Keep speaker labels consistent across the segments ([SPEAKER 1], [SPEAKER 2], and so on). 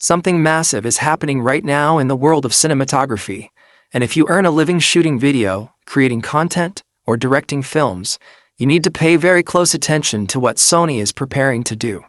[SPEAKER 1] Something massive is happening right now in the world of cinematography, and if you earn a living shooting video, creating content, or directing films, you need to pay very close attention to what Sony is preparing to do.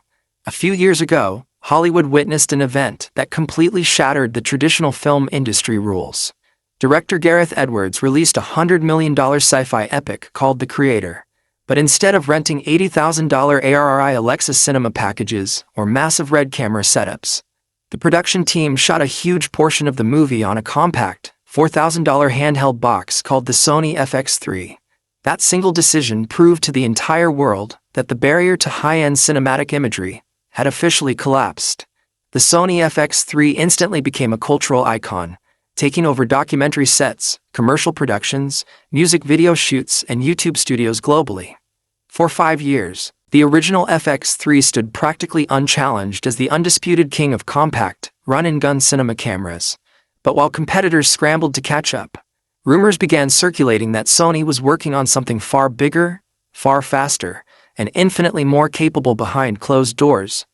[SPEAKER 1] A few years ago, Hollywood witnessed an event that completely shattered the traditional film industry rules. Director Gareth Edwards released a $100 million sci-fi epic called The Creator. But instead of renting $80,000 ARRI Alexa cinema packages or massive red camera setups, the production team shot a huge portion of the movie on a compact, $4,000 handheld box called the Sony FX3. That single decision proved to the entire world that the barrier to high-end cinematic imagery had officially collapsed. The Sony FX3 instantly became a cultural icon, taking over documentary sets, commercial productions, music video shoots, and YouTube studios globally. For 5 years, the original FX3 stood practically unchallenged as the undisputed king of compact, run-and-gun cinema cameras. But while competitors scrambled to catch up, rumors began circulating that Sony was working on something far bigger, far faster, and infinitely more capable behind closed doors.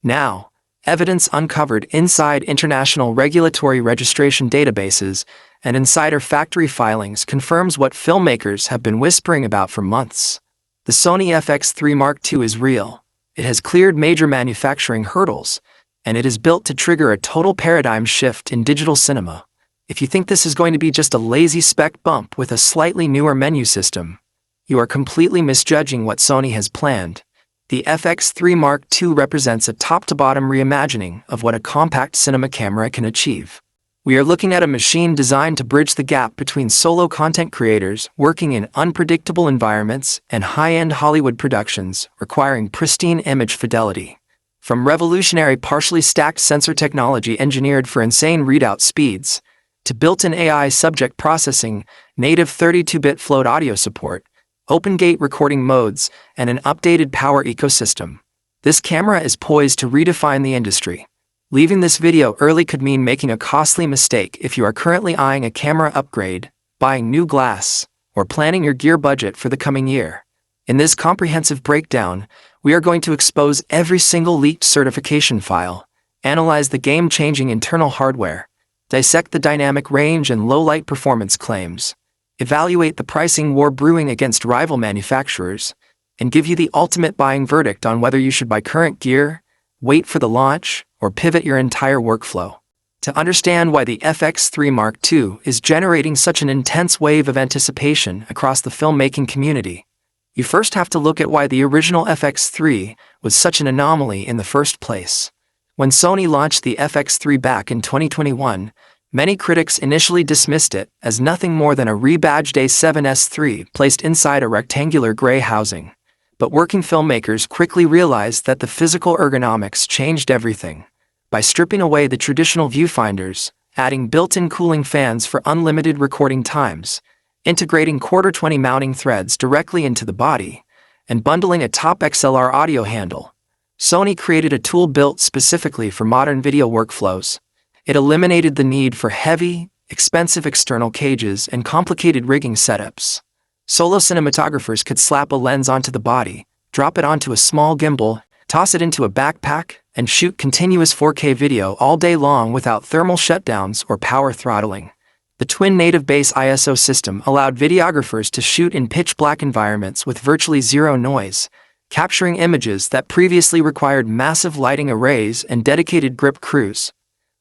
[SPEAKER 1] Now, evidence uncovered inside international regulatory registration databases and insider factory filings confirms what filmmakers have been whispering about for months. The Sony FX3 Mark II is real. It has cleared major manufacturing hurdles, and it is built to trigger a total paradigm shift in digital cinema. If you think this is going to be just a lazy spec bump with a slightly newer menu system, you are completely misjudging what Sony has planned. The FX3 Mark II represents a top-to-bottom reimagining of what a compact cinema camera can achieve. We are looking at a machine designed to bridge the gap between solo content creators working in unpredictable environments and high-end Hollywood productions requiring pristine image fidelity. From revolutionary partially stacked sensor technology engineered for insane readout speeds, to built-in AI subject processing, native 32-bit float audio support, open-gate recording modes, and an updated power ecosystem, this camera is poised to redefine the industry. Leaving this video early could mean making a costly mistake if you are currently eyeing a camera upgrade, buying new glass, or planning your gear budget for the coming year. In this comprehensive breakdown, we are going to expose every single leaked certification file, analyze the game-changing internal hardware, dissect the dynamic range and low-light performance claims, evaluate the pricing war brewing against rival manufacturers, and give you the ultimate buying verdict on whether you should buy current gear, wait for the launch, or pivot your entire workflow. To understand why the FX3 Mark II is generating such an intense wave of anticipation across the filmmaking community, you first have to look at why the original FX3 was such an anomaly in the first place. When Sony launched the FX3 back in 2021, many critics initially dismissed it as nothing more than a rebadged A7S III placed inside a rectangular gray housing. But working filmmakers quickly realized that the physical ergonomics changed everything. By stripping away the traditional viewfinders, adding built-in cooling fans for unlimited recording times, integrating Q20 mounting threads directly into the body, and bundling a top XLR audio handle, Sony created a tool built specifically for modern video workflows. It eliminated the need for heavy, expensive external cages and complicated rigging setups. Solo cinematographers could slap a lens onto the body, drop it onto a small gimbal, toss it into a backpack, and shoot continuous 4K video all day long without thermal shutdowns or power throttling. The twin native base ISO system allowed videographers to shoot in pitch-black environments with virtually zero noise, capturing images that previously required massive lighting arrays and dedicated grip crews.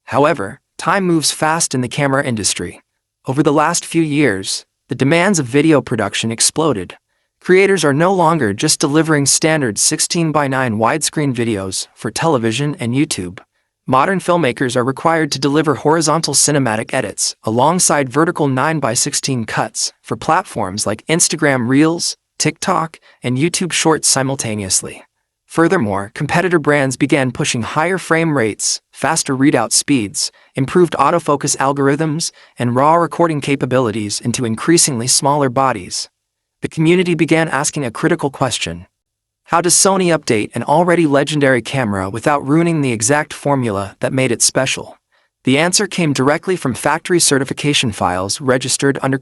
[SPEAKER 1] However, time moves fast in the camera industry. Over the last few years, the demands of video production exploded. Creators are no longer just delivering standard 16:9 widescreen videos for television and YouTube. Modern filmmakers are required to deliver horizontal cinematic edits alongside vertical 9:16 cuts for platforms like Instagram Reels, TikTok, and YouTube Shorts simultaneously. Furthermore, competitor brands began pushing higher frame rates, faster readout speeds, improved autofocus algorithms, and raw recording capabilities into increasingly smaller bodies. The community began asking a critical question. How does Sony update an already legendary camera without ruining the exact formula that made it special? The answer came directly from factory certification files registered under